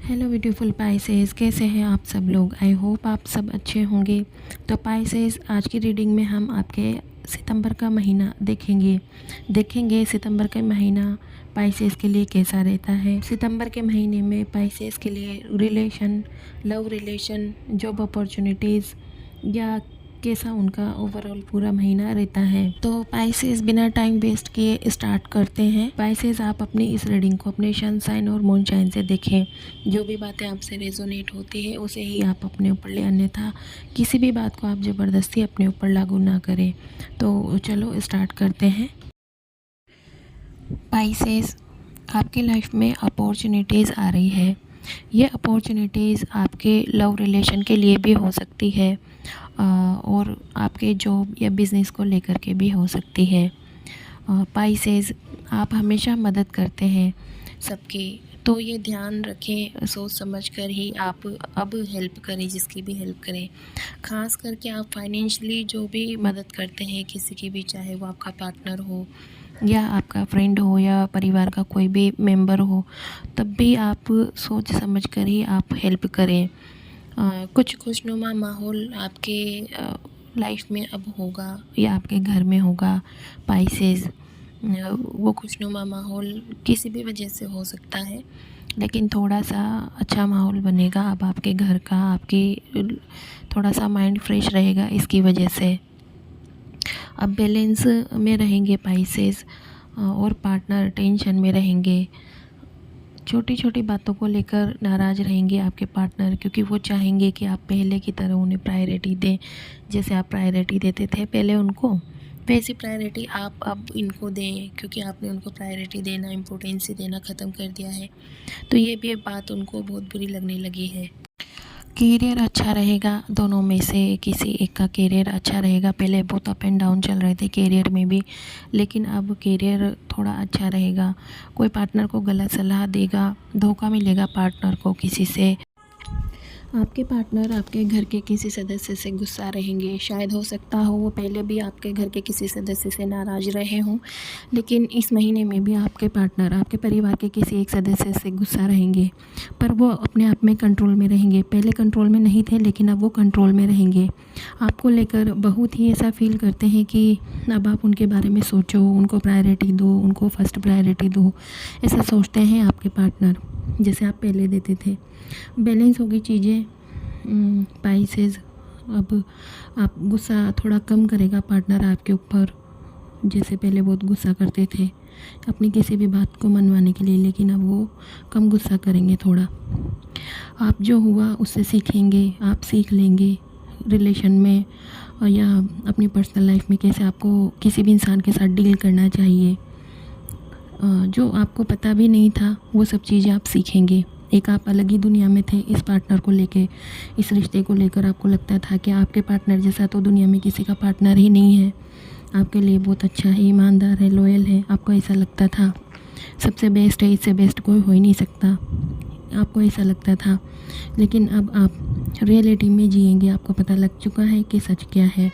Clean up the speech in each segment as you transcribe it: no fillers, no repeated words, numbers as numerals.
Hello beautiful Pisces, कैसे हैं आप सब लोग। आई होप आप सब अच्छे होंगे। तो पाइसेस, आज की रीडिंग में हम आपके सितंबर का महीना देखेंगे सितंबर का महीना पाइसेस के लिए कैसा रहता है। सितंबर के महीने में पाइसेस के लिए लव रिलेशन, जॉब अपॉर्चुनिटीज़ या कैसा उनका ओवरऑल पूरा महीना रहता है। तो पाइसेस, बिना टाइम वेस्ट किए स्टार्ट करते हैं। पाइसेस, आप अपनी इस रीडिंग को अपने सन साइन और मून साइन से देखें। जो भी बातें आपसे रेजोनेट होती है उसे ही आप अपने ऊपर ले, अन्यथा किसी भी बात को आप ज़बरदस्ती अपने ऊपर लागू ना करें। तो चलो स्टार्ट करते हैं। पाइसेस, आपकी लाइफ में अपॉर्चुनिटीज़ आ रही है। ये अपॉर्चुनिटीज़ आपके लव रिलेशन के लिए भी हो सकती है और आपके जॉब या बिज़नेस को लेकर के भी हो सकती है। पाइसेस, आप हमेशा मदद करते हैं सबकी, तो ये ध्यान रखें, सोच समझ कर ही आप अब हेल्प करें, जिसकी भी हेल्प करें। ख़ास करके आप फाइनेंशियली जो भी मदद करते हैं किसी की भी, चाहे वो आपका पार्टनर हो या आपका फ्रेंड हो या परिवार का कोई भी मेंबर हो, तब भी आप सोच समझ कर ही आप हेल्प करें। कुछ खुशनुमा माहौल आपके लाइफ में अब होगा या आपके घर में होगा। पाइसेस, वो खुशनुमा माहौल किसी भी वजह से हो सकता है, लेकिन थोड़ा सा अच्छा माहौल बनेगा अब आपके घर का। आपकी थोड़ा सा माइंड फ्रेश रहेगा इसकी वजह से। अब बैलेंस में रहेंगे पाइसेस और पार्टनर टेंशन में रहेंगे। छोटी छोटी बातों को लेकर नाराज़ रहेंगे आपके पार्टनर, क्योंकि वो चाहेंगे कि आप पहले की तरह उन्हें प्रायोरिटी दें। जैसे आप प्रायोरिटी देते थे पहले उनको, वैसी प्रायोरिटी आप अब इनको दें, क्योंकि आपने उनको प्रायोरिटी देना, इम्पोर्टेंस देना ख़त्म कर दिया है। तो ये भी बात उनको बहुत बुरी लगने लगी है। करियर अच्छा रहेगा, दोनों में से किसी एक का करियर अच्छा रहेगा। पहले बहुत अप एंड डाउन चल रहे थे करियर में भी, लेकिन अब करियर थोड़ा अच्छा रहेगा। कोई पार्टनर को गलत सलाह देगा, धोखा मिलेगा पार्टनर को किसी से। आपके पार्टनर आपके घर के किसी सदस्य से गुस्सा रहेंगे। शायद हो सकता हो वो पहले भी आपके घर के किसी सदस्य से नाराज़ रहे हों, लेकिन इस महीने में भी आपके पार्टनर आपके परिवार के किसी एक सदस्य से गुस्सा रहेंगे, पर वो अपने आप में कंट्रोल में रहेंगे। पहले कंट्रोल में नहीं थे, लेकिन अब वो कंट्रोल में रहेंगे। आपको लेकर बहुत ही ऐसा फील करते हैं कि अब आप उनके बारे में सोचो, उनको प्रायोरिटी दो, उनको फर्स्ट प्रायोरिटी दो, ऐसा सोचते हैं आपके पार्टनर, जैसे आप पहले देते थे। बैलेंस होगी चीज़ें। पाइसेस, अब आप गुस्सा थोड़ा कम करेगा पार्टनर आपके ऊपर। जैसे पहले बहुत गुस्सा करते थे अपनी किसी भी बात को मनवाने के लिए, लेकिन अब वो कम गुस्सा करेंगे थोड़ा। आप जो हुआ उससे सीखेंगे, आप सीख लेंगे रिलेशन में और या अपनी पर्सनल लाइफ में कैसे आपको किसी भी इंसान के साथ डील करना चाहिए। जो आपको पता भी नहीं था वो सब चीज़ें आप सीखेंगे। एक आप अलग ही दुनिया में थे इस पार्टनर को लेके, इस रिश्ते को लेकर। आपको लगता था कि आपके पार्टनर जैसा तो दुनिया में किसी का पार्टनर ही नहीं है, आपके लिए बहुत अच्छा है, ईमानदार है, लॉयल है। आपको ऐसा लगता था सबसे बेस्ट है, इससे बेस्ट कोई हो ही नहीं सकता, आपको ऐसा लगता था। लेकिन अब आप रियलिटी में जिएंगे। आपको पता लग चुका है कि सच क्या है,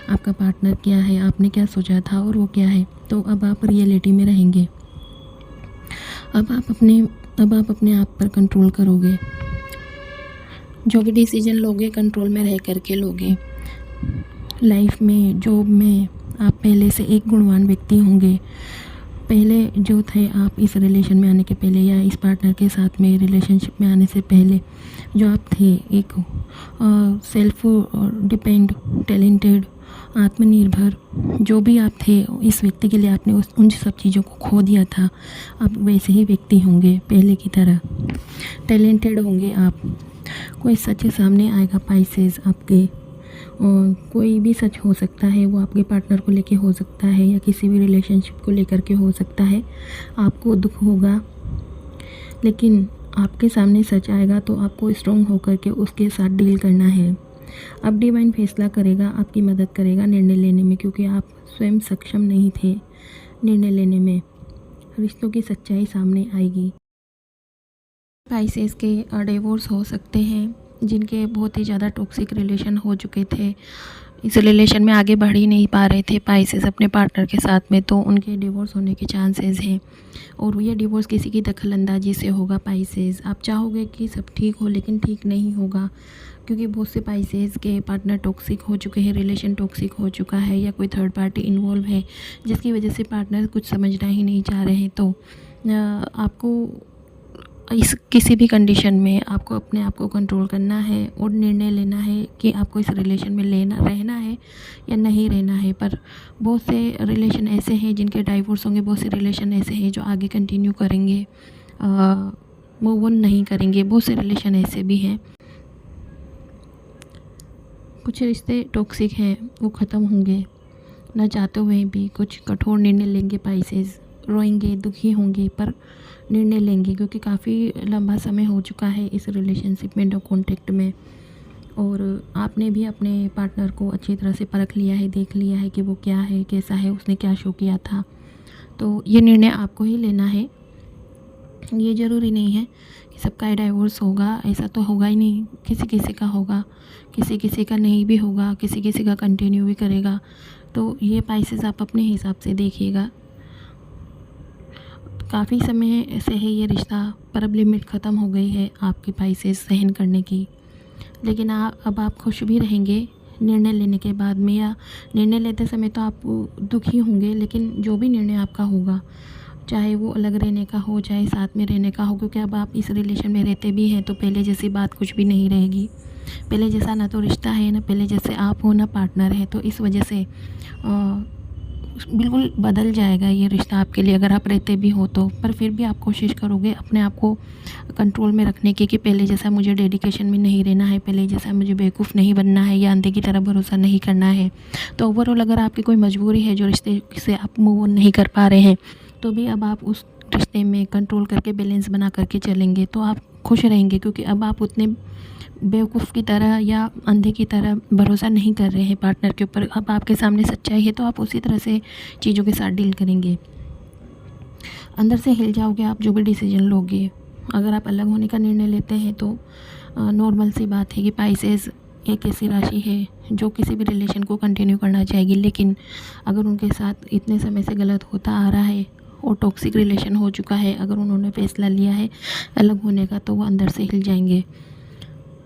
आपका पार्टनर क्या है, आपने क्या सोचा था और वो क्या है। तो अब आप रियलिटी में रहेंगे। अब आप अपने आप पर कंट्रोल करोगे। जो भी डिसीजन लोगे कंट्रोल में रह करके लोगे। लाइफ में, जॉब में आप पहले से एक गुणवान व्यक्ति होंगे। पहले जो थे आप इस रिलेशन में आने के पहले या इस पार्टनर के साथ में रिलेशनशिप में आने से पहले जो आप थे, एक सेल्फ डिपेंड, टैलेंटेड, आत्मनिर्भर, जो भी आप थे, इस व्यक्ति के लिए आपने उन सब चीज़ों को खो दिया था। अब वैसे ही व्यक्ति होंगे पहले की तरह, टैलेंटेड होंगे आप। कोई सच सामने आएगा पाइसेस आपके, और कोई भी सच हो सकता है, वो आपके पार्टनर को लेके हो सकता है या किसी भी रिलेशनशिप को लेकर के हो सकता है। आपको दुख होगा, लेकिन आपके सामने सच आएगा तो आपको स्ट्रॉन्ग होकर के उसके साथ डील करना है। अब डिवाइन फैसला करेगा, आपकी मदद करेगा निर्णय लेने में, क्योंकि आप स्वयं सक्षम नहीं थे निर्णय लेने में। रिश्तों की सच्चाई सामने आएगी। पाइसेस के डिवोर्स हो सकते हैं, जिनके बहुत ही ज़्यादा टॉक्सिक रिलेशन हो चुके थे, इस रिलेशन में आगे बढ़ ही नहीं पा रहे थे पाइसेस अपने पार्टनर के साथ में, तो उनके डिवोर्स होने के चांसेस हैं। और ये डिवोर्स किसी की दखलंदाजी से होगा पाइसेस। आप चाहोगे कि सब ठीक हो, लेकिन ठीक नहीं होगा, क्योंकि बहुत से पाइसेस के पार्टनर टॉक्सिक हो चुके हैं, रिलेशन टॉक्सिक हो चुका है, या कोई थर्ड पार्टी इन्वॉल्व है जिसकी वजह से पार्टनर कुछ समझना ही नहीं चाह रहे हैं। तो आपको इस किसी भी कंडीशन में आपको अपने आप को कंट्रोल करना है और निर्णय लेना है कि आपको इस रिलेशन में रहना है या नहीं रहना है। पर बहुत से रिलेशन ऐसे हैं जिनके डाइवोर्स होंगे, बहुत से रिलेशन ऐसे हैं जो आगे कंटिन्यू करेंगे, मूव ऑन नहीं करेंगे। बहुत से रिलेशन ऐसे भी हैं। कुछ रिश्ते टॉक्सिक हैं, वो ख़त्म होंगे ना चाहते हुए भी। कुछ कठोर निर्णय लेंगे पाइसेस, रोएंगे, दुखी होंगे, पर निर्णय लेंगे, क्योंकि काफ़ी लंबा समय हो चुका है इस रिलेशनशिप में, नो कॉन्टेक्ट में। और आपने भी अपने पार्टनर को अच्छी तरह से परख लिया है, देख लिया है कि वो क्या है, कैसा है, उसने क्या शो किया था। तो ये निर्णय आपको ही लेना है। ये ज़रूरी नहीं है कि सबका ही डाइवोर्स होगा, ऐसा तो होगा ही नहीं। किसी किसी का होगा, किसी किसी का नहीं भी होगा, किसी किसी का कंटिन्यू भी करेगा। तो ये पाइसेस आप अपने हिसाब से देखिएगा। काफ़ी समय से है ये रिश्ता, पर अब लिमिट ख़त्म हो गई है आपके पाइसेस सहन करने की। लेकिन अब आप खुश भी रहेंगे निर्णय लेने के बाद में, या निर्णय लेते समय तो आप दुखी होंगे, लेकिन जो भी निर्णय आपका होगा, चाहे वो अलग रहने का हो, चाहे साथ में रहने का हो, क्योंकि अब आप इस रिलेशन में रहते भी हैं, तो पहले जैसी बात कुछ भी नहीं रहेगी। पहले जैसा ना तो रिश्ता है, ना पहले जैसे आप हो, ना पार्टनर है। तो इस वजह से बिल्कुल बदल जाएगा ये रिश्ता आपके लिए, अगर आप रहते भी हो तो। पर फिर भी आप कोशिश करोगे अपने आप को कंट्रोल में रखने की, कि पहले जैसा मुझे डेडिकेशन में नहीं रहना है, पहले जैसा मुझे बेवकूफ़ नहीं बनना है, या अंधे की तरह भरोसा नहीं करना है। तो ओवरऑल अगर आपकी कोई मजबूरी है जो रिश्ते से आप मूव ऑन नहीं कर पा रहे हैं, तो भी अब आप उस रिश्ते में कंट्रोल करके, बैलेंस बना करके चलेंगे तो आप खुश रहेंगे, क्योंकि अब आप उतने बेवकूफ़ की तरह या अंधे की तरह भरोसा नहीं कर रहे हैं पार्टनर के ऊपर। अब आपके सामने सच्चाई है, तो आप उसी तरह से चीज़ों के साथ डील करेंगे। अंदर से हिल जाओगे आप जो भी डिसीजन लोगे। अगर आप अलग होने का निर्णय लेते हैं तो नॉर्मल सी बात है कि पाइसेस एक ऐसी राशि है जो किसी भी रिलेशन को कंटिन्यू करना चाहेगी, लेकिन अगर उनके साथ इतने समय से गलत होता आ रहा है और टॉक्सिक रिलेशन हो चुका है, अगर उन्होंने फैसला लिया है अलग होने का, तो वो अंदर से हिल जाएंगे।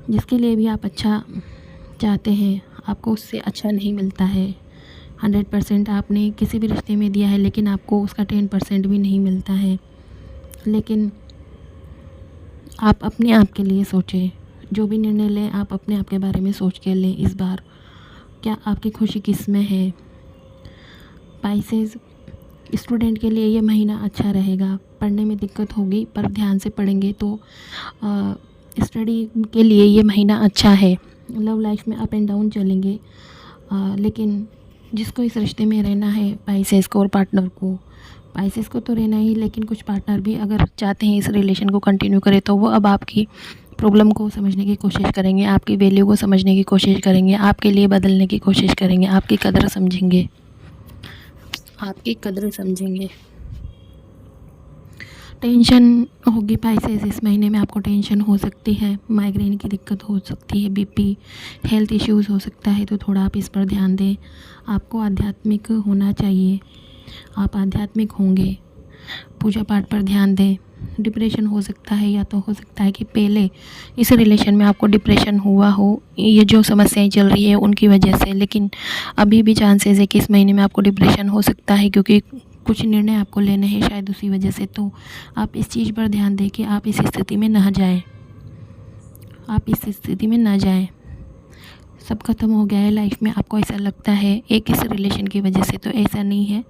जिसके लिए भी आप अच्छा चाहते हैं, आपको उससे अच्छा नहीं मिलता है। 100% आपने किसी भी रिश्ते में दिया है, लेकिन आपको उसका 10% भी नहीं मिलता है। लेकिन आप अपने आप के लिए सोचें, जो भी निर्णय लें आप अपने आप के बारे में सोच के लें इस बार। क्या आपकी खुशी किस में है? पाइसेस, स्टूडेंट के लिए ये महीना अच्छा रहेगा। पढ़ने में दिक्कत होगी, पर ध्यान से पढ़ेंगे तो स्टडी के लिए ये महीना अच्छा है। लव लाइफ में अप एंड डाउन चलेंगे, लेकिन जिसको इस रिश्ते में रहना है, पाइसेस को और पार्टनर को, पाइसेस को तो रहना ही, लेकिन कुछ पार्टनर भी अगर चाहते हैं इस रिलेशन को कंटिन्यू करें, तो वो अब आपकी प्रॉब्लम को समझने की कोशिश करेंगे, आपकी वैल्यू को समझने की कोशिश करेंगे, आपके लिए बदलने की कोशिश करेंगे, आपकी कदर समझेंगे, आपकी कदर समझेंगे। टेंशन होगी पाइसेस, इस महीने में आपको टेंशन हो सकती है, माइग्रेन की दिक्कत हो सकती है, बीपी, हेल्थ इश्यूज़ हो सकता है, तो थोड़ा आप इस पर ध्यान दें। आपको आध्यात्मिक होना चाहिए, आप आध्यात्मिक होंगे, पूजा पाठ पर ध्यान दें। डिप्रेशन हो सकता है, या तो हो सकता है कि पहले इस रिलेशन में आपको डिप्रेशन हुआ हो, ये जो समस्याएं चल रही है उनकी वजह से, लेकिन अभी भी चांसेस है कि इस महीने में आपको डिप्रेशन हो सकता है, क्योंकि कुछ निर्णय आपको लेने हैं शायद उसी वजह से। तो आप इस चीज़ पर ध्यान दें कि आप इस स्थिति में ना जाएं, आप इस स्थिति में ना जाएं। सब खत्म हो गया है लाइफ में, आपको ऐसा लगता है एक इस रिलेशन की वजह से, तो ऐसा नहीं है,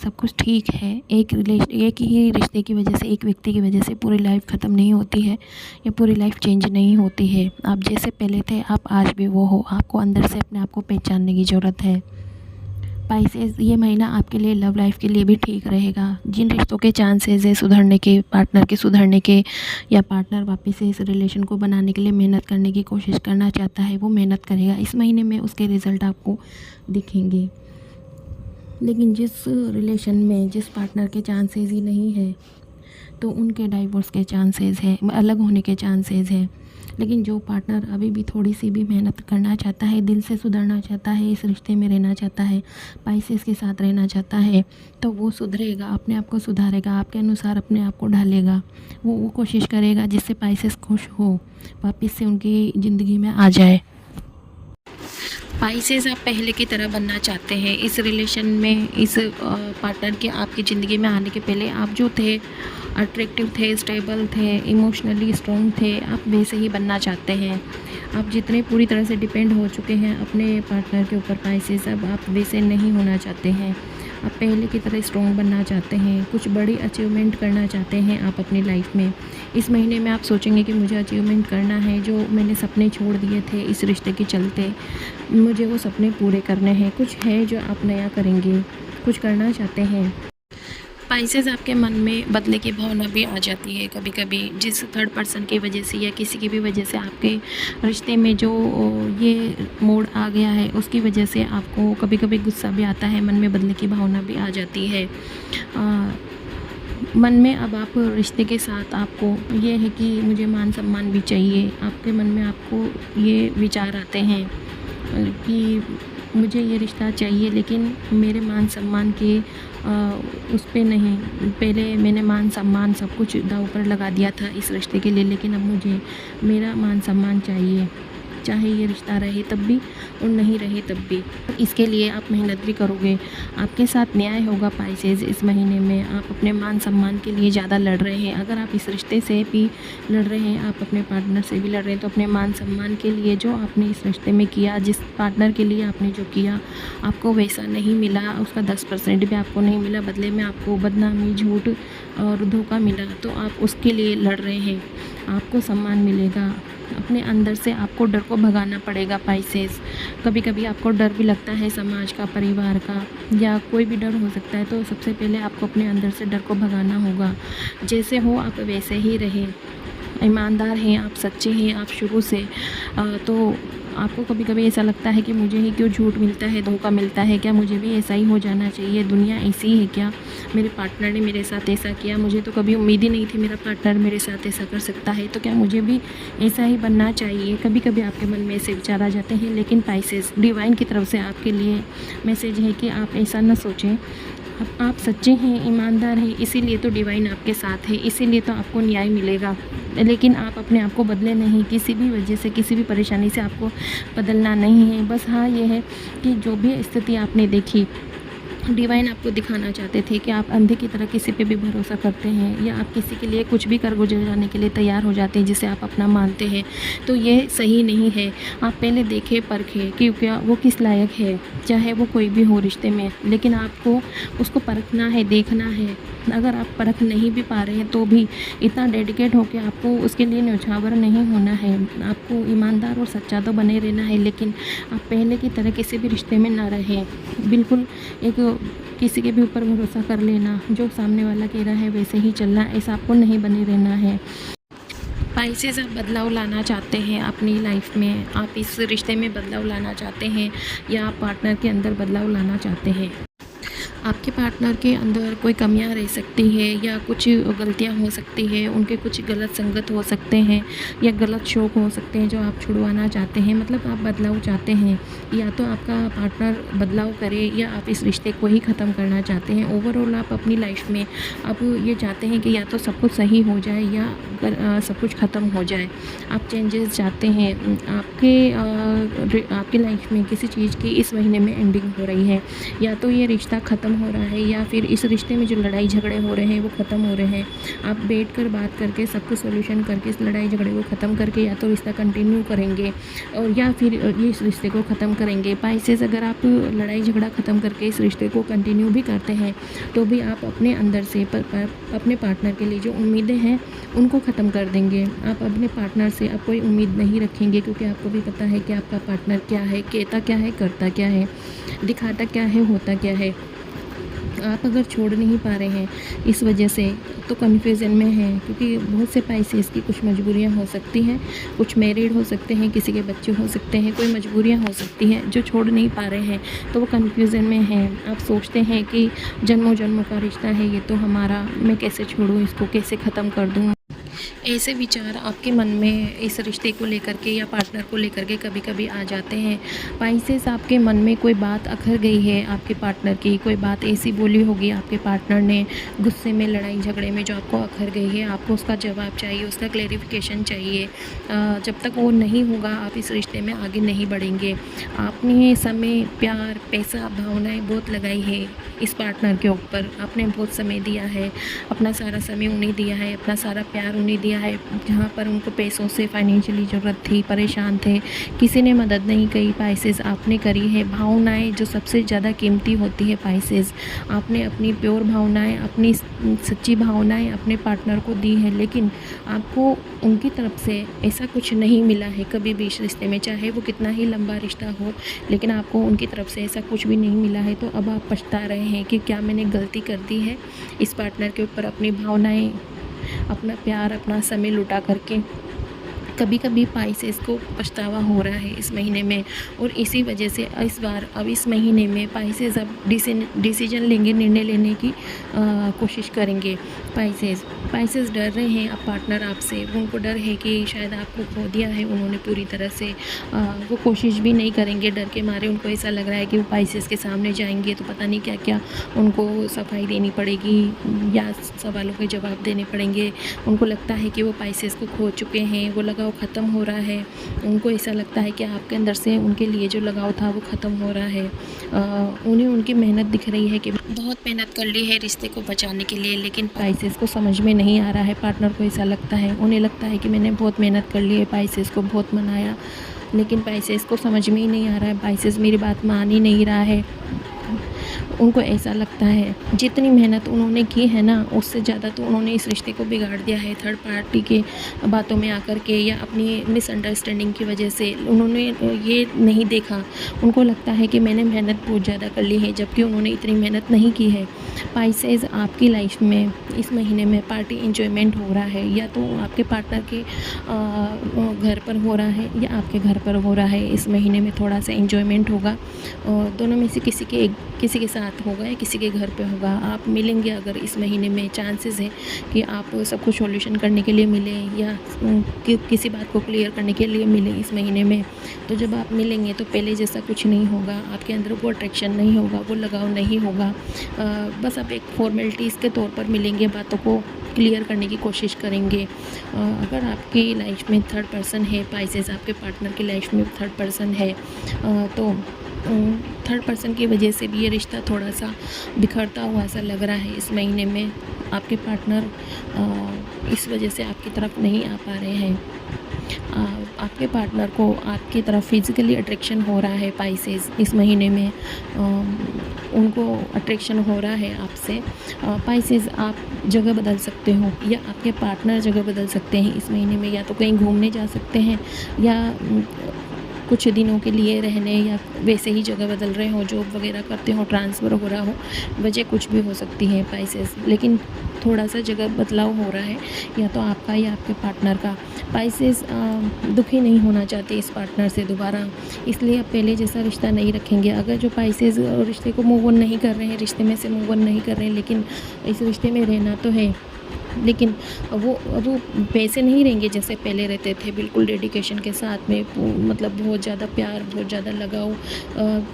सब कुछ ठीक है। एक ही रिश्ते की वजह से, एक व्यक्ति की वजह से पूरी लाइफ ख़त्म नहीं होती है, या पूरी लाइफ चेंज नहीं होती है। आप जैसे पहले थे, आप आज भी वो हो। आपको अंदर से अपने आप को पहचानने की ज़रूरत है। पाइसेस, ये महीना आपके लिए लव लाइफ के लिए भी ठीक रहेगा। जिन रिश्तों के चांसेस है सुधरने के, पार्टनर के सुधरने के, या पार्टनर वापस से इस रिलेशन को बनाने के लिए मेहनत करने की कोशिश करना चाहता है, वो मेहनत करेगा। इस महीने में उसके रिज़ल्ट आपको दिखेंगे। लेकिन जिस रिलेशन में, जिस पार्टनर के चांसेस ही नहीं है, तो उनके डाइवोर्स के चांसेस हैं, अलग होने के चांसेस हैं। लेकिन जो पार्टनर अभी भी थोड़ी सी भी मेहनत करना चाहता है, दिल से सुधरना चाहता है, इस रिश्ते में रहना चाहता है, पाइसेस के साथ रहना चाहता है, तो वो सुधरेगा, अपने आप को सुधारेगा, आपके अनुसार अपने आप को ढालेगा। वो कोशिश करेगा जिससे पाइसेस खुश हो, वापस से उनकी ज़िंदगी में आ जाए। पाइसेस आप पहले की तरह बनना चाहते हैं इस रिलेशन में, इस पार्टनर के आपकी ज़िंदगी में आने के पहले आप जो थे, अट्रैक्टिव थे, स्टेबल थे, इमोशनली स्ट्रॉन्ग थे, आप वैसे ही बनना चाहते हैं। आप जितने पूरी तरह से डिपेंड हो चुके हैं अपने पार्टनर के ऊपर पाइसेस, अब आप वैसे नहीं होना चाहते हैं। आप पहले की तरह स्ट्रॉन्ग बनना चाहते हैं, कुछ बड़ी अचीवमेंट करना चाहते हैं आप अपनी लाइफ में। इस महीने में आप सोचेंगे कि मुझे अचीवमेंट करना है, जो मैंने सपने छोड़ दिए थे इस रिश्ते के चलते, मुझे वो सपने पूरे करने हैं। कुछ है जो आप नया करेंगे, कुछ करना चाहते हैं। पाइसेस आपके मन में बदले की भावना भी आ जाती है कभी कभी, जिस थर्ड पर्सन की वजह से या किसी की भी वजह से आपके रिश्ते में जो ये मोड़ आ गया है, उसकी वजह से आपको कभी कभी गुस्सा भी आता है, मन में बदले की भावना भी आ जाती है। मन में अब आप रिश्ते के साथ आपको ये है कि मुझे मान सम्मान भी चाहिए, आपके मन में आपको ये विचार आते हैं कि मुझे ये रिश्ता चाहिए, लेकिन मेरे मान सम्मान के उस पे नहीं, पहले मैंने मान सम्मान सब कुछ दांव पर लगा दिया था इस रिश्ते के लिए, लेकिन अब मुझे मेरा मान सम्मान चाहिए, चाहे ये रिश्ता रहे तब भी और नहीं रहे तब भी। इसके लिए आप मेहनत भी करोगे, आपके साथ न्याय होगा पाइसेस। इस महीने में आप अपने मान सम्मान के लिए ज़्यादा लड़ रहे हैं, अगर आप इस रिश्ते से भी लड़ रहे हैं, आप अपने पार्टनर से भी लड़ रहे हैं, तो अपने मान सम्मान के लिए जो आपने इस रिश्ते में किया, जिस पार्टनर के लिए आपने जो किया, आपको वैसा नहीं मिला, उसका 10% भी आपको नहीं मिला, बदले में आपको बदनामी, झूठ और धोखा मिला, तो आप उसके लिए लड़ रहे हैं। आपको सम्मान मिलेगा, अपने अंदर से आपको डर को भगाना पड़ेगा पाइसेस। कभी कभी आपको डर भी लगता है समाज का, परिवार का, या कोई भी डर हो सकता है, तो सबसे पहले आपको अपने अंदर से डर को भगाना होगा। जैसे हो आप वैसे ही रहें, ईमानदार हैं आप, सच्चे हैं आप शुरू से, तो आपको कभी कभी ऐसा लगता है कि मुझे ही क्यों झूठ मिलता है, धोखा मिलता है, क्या मुझे भी ऐसा ही हो जाना चाहिए, दुनिया ऐसी है क्या, मेरे पार्टनर ने मेरे साथ ऐसा किया, मुझे तो कभी उम्मीद ही नहीं थी मेरा पार्टनर मेरे साथ ऐसा कर सकता है, तो क्या मुझे भी ऐसा ही बनना चाहिए। कभी कभी आपके मन में ऐसे विचार आ जाते हैं, लेकिन पाइसेस डिवाइन की तरफ से आपके लिए मैसेज है कि आप ऐसा न सोचें। आप सच्चे हैं, ईमानदार हैं, इसीलिए तो डिवाइन आपके साथ है, इसीलिए तो आपको न्याय मिलेगा। लेकिन आप अपने आप को बदले नहीं, किसी भी वजह से, किसी भी परेशानी से आपको बदलना नहीं है। बस हाँ ये है कि जो भी स्थिति आपने देखी, डिवाइन आपको दिखाना चाहते थे कि आप अंधे की तरह किसी पे भी भरोसा करते हैं, या आप किसी के लिए कुछ भी कर गुजर जाने के लिए तैयार हो जाते हैं जिसे आप अपना मानते हैं, तो ये सही नहीं है। आप पहले देखें, परखें कि क्या वो किस लायक है, चाहे वो कोई भी हो रिश्ते में, लेकिन आपको उसको परखना है, देखना है। अगर आप परख नहीं भी पा रहे हैं तो भी इतना डेडिकेट हो के आपको उसके लिए न्यौछावर नहीं होना है, आपको ईमानदार और सच्चा तो बने रहना है, लेकिन आप पहले की तरह किसी भी रिश्ते में ना रहें। बिल्कुल एक किसी के भी ऊपर भरोसा कर लेना, जो सामने वाला कह रहा है वैसे ही चलना, ऐसा आपको नहीं बने रहना है। पाइसेस आप बदलाव लाना चाहते हैं अपनी लाइफ में, आप इस रिश्ते में बदलाव लाना चाहते हैं, या आप पार्टनर के अंदर बदलाव लाना चाहते हैं। आपके पार्टनर के अंदर कोई कमियां रह सकती है, या कुछ गलतियां हो सकती है, उनके कुछ गलत संगत हो सकते हैं, या गलत शौक हो सकते हैं जो आप छुड़वाना चाहते हैं। मतलब आप बदलाव चाहते हैं, या तो आपका पार्टनर बदलाव करे, या आप इस रिश्ते को ही ख़त्म करना चाहते हैं। ओवरऑल आप अपनी लाइफ में अब ये चाहते हैं कि या तो सब कुछ सही हो जाए, या सब कुछ ख़त्म हो जाए। आप चेंजेस चाहते हैं, आपकी लाइफ में किसी चीज़ की इस महीने में एंडिंग हो रही है, या तो ये रिश्ता ख़त्म हो रहा है, या फिर इस रिश्ते में जो लड़ाई झगड़े हो रहे हैं वो ख़त्म हो रहे हैं। आप बैठकर बात करके सब कुछ सोल्यूशन करके इस लड़ाई झगड़े को ख़त्म करके या तो रिश्ता कंटिन्यू करेंगे, और या फिर ये इस रिश्ते को ख़त्म करेंगे। पाइसेस अगर आप लड़ाई झगड़ा ख़त्म करके इस रिश्ते को कंटिन्यू भी करते हैं, तो भी आप अपने अंदर से अपने पार्टनर के लिए जो उम्मीदें हैं उनको ख़त्म कर देंगे। आप अपने पार्टनर से अब कोई उम्मीद नहीं रखेंगे, क्योंकि आपको भी पता है कि आपका पार्टनर क्या है, कहता क्या है, करता क्या है, दिखाता क्या है, होता क्या है। आप अगर छोड़ नहीं पा रहे हैं इस वजह से, तो कन्फ्यूज़न में हैं, क्योंकि बहुत से पाइसेस की कुछ मजबूरियां हो सकती हैं, कुछ मैरिड हो सकते हैं, किसी के बच्चे हो सकते हैं, कोई मजबूरियां हो सकती हैं जो छोड़ नहीं पा रहे हैं, तो वो कन्फ्यूज़न में हैं। आप सोचते हैं कि जन्मों जन्मों का रिश्ता है ये तो हमारा, मैं कैसे छोड़ूं इसको, कैसे ख़त्म कर दूं। ऐसे विचार आपके मन में इस रिश्ते को लेकर के या पार्टनर को लेकर के कभी-कभी आ जाते हैं। स्पाइसेस आपके मन में कोई बात अखर गई है आपके पार्टनर की, कोई बात ऐसी बोली होगी आपके पार्टनर ने गुस्से में, लड़ाई झगड़े में, जो आपको अखर गई है, आपको उसका जवाब चाहिए, उसका क्लैरिफिकेशन चाहिए। जब तक वो नहीं होगा आप इस रिश्ते में आगे नहीं बढ़ेंगे। आपने समय, प्यार, पैसा, भावनाएँ बहुत लगाई है इस पार्टनर के ऊपर, आपने बहुत समय दिया है, अपना सारा समय उन्हें दिया है, अपना सारा प्यार उन्हें दिया है। जहाँ पर उनको पैसों से फाइनेंशियली ज़रूरत थी, परेशान थे, किसी ने मदद नहीं करी, स्पाइसेस आपने करी है। भावनाएँ जो सबसे ज़्यादा कीमती होती है स्पाइसेस, आपने अपनी प्योर भावनाएँ, अपनी सच्ची भावनाएँ अपने पार्टनर को दी है, लेकिन आपको उनकी तरफ से ऐसा कुछ नहीं मिला है कभी भी इस रिश्ते में, चाहे वो कितना ही लंबा रिश्ता हो, लेकिन आपको उनकी तरफ से ऐसा कुछ भी नहीं मिला है। तो अब आप पछता रहे हैं कि क्या मैंने गलती कर दी है इस पार्टनर के ऊपर अपनी भावनाएँ, अपना प्यार, अपना समय लुटा करके। कभी कभी स्पाइसेस को पछतावा हो रहा है इस महीने में, और इसी वजह से इस बार अब इस महीने में स्पाइसेस अब डिसीजन लेंगे, निर्णय लेने की कोशिश करेंगे। स्पाइसेस डर रहे हैं अब पार्टनर आपसे, उनको डर है कि शायद आपको खो दिया है उन्होंने पूरी तरह से। वो कोशिश भी नहीं करेंगे, डर के मारे उनको ऐसा लग रहा है कि वो स्पाइसेस के सामने जाएंगे तो पता नहीं क्या क्या उनको सफाई देनी पड़ेगी या सवालों के जवाब देने पड़ेंगे। उनको लगता है कि वो स्पाइसेस को खो चुके हैं, वो लगाव ख़त्म हो रहा है। उनको ऐसा लगता है कि आपके अंदर से उनके लिए जो लगाव था वो ख़त्म हो रहा है। उन्हें उनकी मेहनत दिख रही है कि बहुत मेहनत कर ली है रिश्ते को बचाने के लिए, लेकिन स्पाइसेस को समझ में नहीं आ रहा है। पार्टनर को ऐसा लगता है, उन्हें लगता है कि मैंने बहुत मेहनत कर ली है, स्पाइसेस को बहुत मनाया, लेकिन स्पाइसेस को समझ में ही नहीं आ रहा है, स्पाइसेस मेरी बात मान ही नहीं रहा है। उनको ऐसा लगता है जितनी मेहनत उन्होंने की है ना, उससे ज़्यादा तो उन्होंने इस रिश्ते को बिगाड़ दिया है थर्ड पार्टी के बातों में आकर के, या अपनी मिसअंडरस्टैंडिंग की वजह से। उन्होंने ये नहीं देखा, उनको लगता है कि मैंने मेहनत बहुत ज़्यादा कर ली है, जबकि उन्होंने इतनी मेहनत नहीं की है। स्पाइसेस आपकी लाइफ में इस महीने में पार्टी इंजॉयमेंट हो रहा है, या तो आपके पार्टनर के घर पर हो रहा है या आपके घर पर हो रहा है। इस महीने में थोड़ा सा इंजॉयमेंट होगा, दोनों में से किसी के साथ होगा या किसी के घर पे होगा। आप मिलेंगे अगर इस महीने में, चांसेस है कि आप सब कुछ सॉल्यूशन करने के लिए मिले या किसी बात को क्लियर करने के लिए मिले इस महीने में। तो जब आप मिलेंगे तो पहले जैसा कुछ नहीं होगा, आपके अंदर वो अट्रैक्शन नहीं होगा, वो लगाव नहीं होगा। बस आप एक फॉर्मेलिटीज़ के तौर पर मिलेंगे, बातों को क्लियर करने की कोशिश करेंगे। अगर आपकी लाइफ में थर्ड पर्सन है, स्पाइसेस आपके पार्टनर की लाइफ में थर्ड पर्सन है, तो थर्ड पर्सन की वजह से भी ये रिश्ता थोड़ा सा बिखरता हुआ सा लग रहा है इस महीने में। आपके पार्टनर इस वजह से आपकी तरफ नहीं आ पा रहे हैं। आपके पार्टनर को आपकी तरफ फिज़िकली अट्रैक्शन हो रहा है स्पाइसेस इस महीने में, उनको अट्रैक्शन हो रहा है आपसे। स्पाइसेस आप जगह बदल सकते हो या आपके पार्टनर जगह बदल सकते हैं इस महीने में, या तो कहीं घूमने जा सकते हैं या कुछ दिनों के लिए रहने, या वैसे ही जगह बदल रहे हो, जॉब वगैरह करते हो, ट्रांसफ़र हो रहा हो, वजह कुछ भी हो सकती है स्पाइसेस, लेकिन थोड़ा सा जगह बदलाव हो रहा है, या तो आपका या आपके पार्टनर का। स्पाइसेस दुखी नहीं होना चाहते इस पार्टनर से दोबारा, इसलिए अब पहले जैसा रिश्ता नहीं रखेंगे। अगर जो स्पाइसेस रिश्ते को मूव ऑन नहीं कर रहे हैं, रिश्ते में से मूव ऑन नहीं कर रहे हैं, लेकिन इस रिश्ते में रहना तो है, लेकिन वो वैसे नहीं रहेंगे जैसे पहले रहते थे, बिल्कुल डेडिकेशन के साथ में, मतलब बहुत ज़्यादा प्यार, बहुत ज़्यादा लगाव,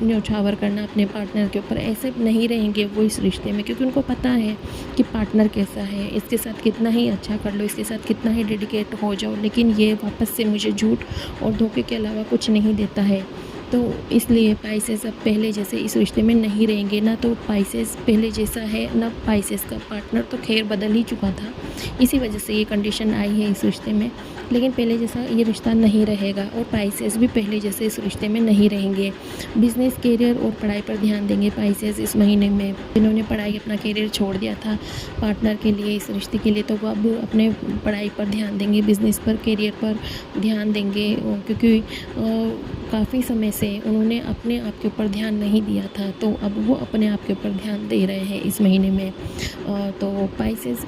न्योछावर करना अपने पार्टनर के ऊपर, ऐसे नहीं रहेंगे वो इस रिश्ते में, क्योंकि उनको पता है कि पार्टनर कैसा है। इसके साथ कितना ही अच्छा कर लो, इसके साथ कितना ही डेडिकेट हो जाओ, लेकिन ये वापस से मुझे झूठ और धोखे के अलावा कुछ नहीं देता है। तो इसलिए स्पाइसेस अब पहले जैसे इस रिश्ते में नहीं रहेंगे, ना तो स्पाइसेस पहले जैसा है, ना स्पाइसेस का पार्टनर तो खैर बदल ही चुका था, इसी वजह से ये कंडीशन आई है इस रिश्ते में। लेकिन पहले जैसा ये रिश्ता नहीं रहेगा, और स्पाइसेस भी पहले जैसे इस रिश्ते में नहीं रहेंगे। बिज़नेस, करियर और पढ़ाई पर ध्यान देंगे स्पाइसेस इस महीने में। जिन्होंने पढ़ाई, अपना करियर छोड़ दिया था पार्टनर के लिए, इस रिश्ते के लिए, तो वो अब अपने पढ़ाई पर ध्यान देंगे, बिज़नेस पर, करियर पर ध्यान देंगे, क्योंकि काफ़ी समय से उन्होंने अपने आप के ऊपर ध्यान नहीं दिया था, तो अब वो अपने आप के ऊपर ध्यान दे रहे हैं इस महीने में। तो स्पाइसेस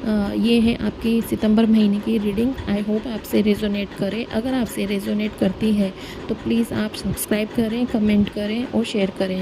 ये है आपकी सितंबर महीने की रीडिंग। आई होप आपसे रेजोनेट करे। अगर आपसे रेजोनेट करती है तो प्लीज़ आप सब्सक्राइब करें, कमेंट करें और शेयर करें।